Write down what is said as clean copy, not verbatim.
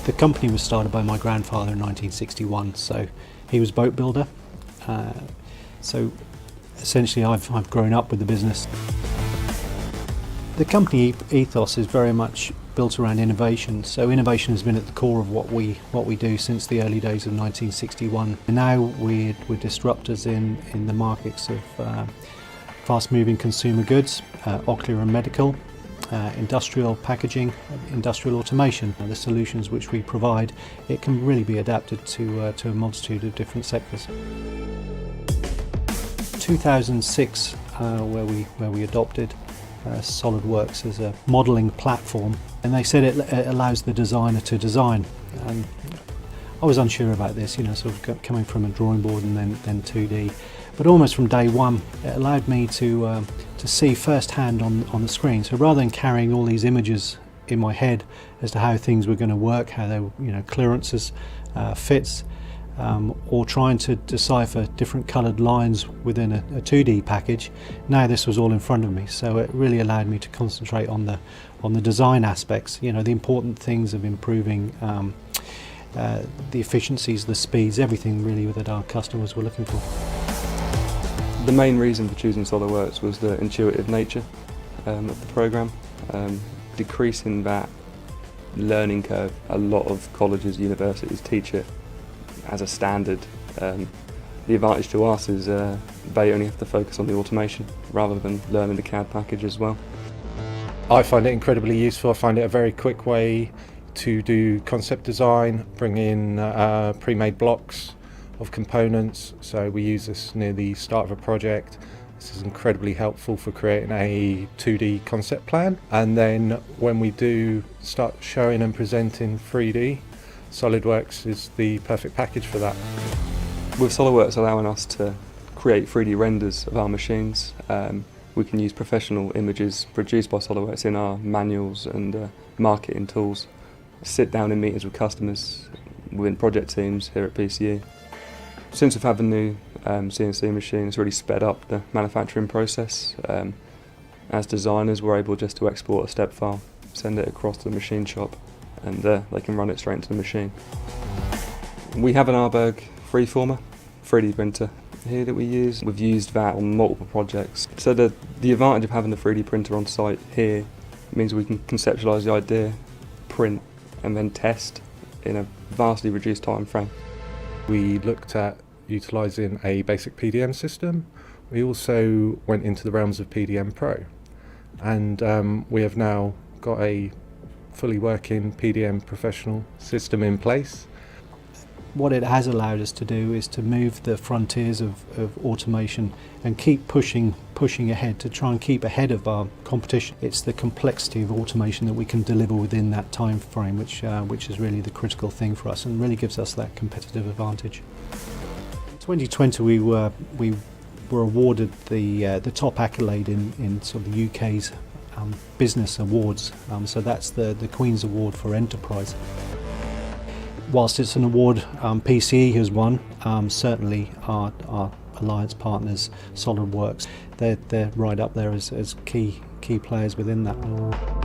The company was started by my grandfather in 1961, so he was a boat builder. So essentially I've grown up with the business. The company ethos is very much built around innovation, so innovation has been at the core of what we do since the early days of 1961. And now we're disruptors in the markets of fast-moving consumer goods, Ocular Medical, industrial packaging, industrial automation. The solutions which we provide, it can really be adapted to a multitude of different sectors. 2006, where we adopted SOLIDWORKS as a modelling platform, and they said it allows the designer to design. And I was unsure about this, sort of coming from a drawing board and then 2D. But almost from day one, it allowed me to see firsthand on the screen. So rather than carrying all these images in my head as to how things were going to work, how they clearances, fits, or trying to decipher different coloured lines within a 2D package, now this was all in front of me. So it really allowed me to concentrate on the design aspects, the important things of improving the efficiencies, the speeds, everything really that our customers were looking for. The main reason for choosing SOLIDWORKS was the intuitive nature of the programme, decreasing that learning curve. A lot of colleges, universities teach it as a standard. The advantage to us is they only have to focus on the automation rather than learning the CAD package as well. I find it incredibly useful. I find it a very quick way to do concept design, bring in pre-made blocks of components. So we use this near the start of a project. This is incredibly helpful for creating a 2D concept plan. And then when we do start showing and presenting 3D, SOLIDWORKS is the perfect package for that. With SOLIDWORKS allowing us to create 3D renders of our machines, we can use professional images produced by SOLIDWORKS in our manuals and marketing tools, sit down in meetings with customers within project teams here at PCE. Since we've had the new CNC machine, it's really sped up the manufacturing process. As designers, we're able just to export a step file, send it across to the machine shop, and they can run it straight into the machine. We have an Arberg freeformer 3D printer here that we use. We've used that on multiple projects. So the advantage of having the 3D printer on site here means we can conceptualise the idea, print, and then test in a vastly reduced time frame. We looked at utilising a basic PDM system. We also went into the realms of PDM Pro, and we have now got a fully working PDM professional system in place. What it has allowed us to do is to move the frontiers of automation and keep pushing ahead to try and keep ahead of our competition. It's the complexity of automation that we can deliver within that time frame which is really the critical thing for us and really gives us that competitive advantage. In 2020 we were awarded the top accolade in sort of the UK's business awards, so that's the Queen's Award for Enterprise. Whilst it's an award PCE has won, certainly our alliance partners, SOLIDWORKS, they're right up there as key players within that.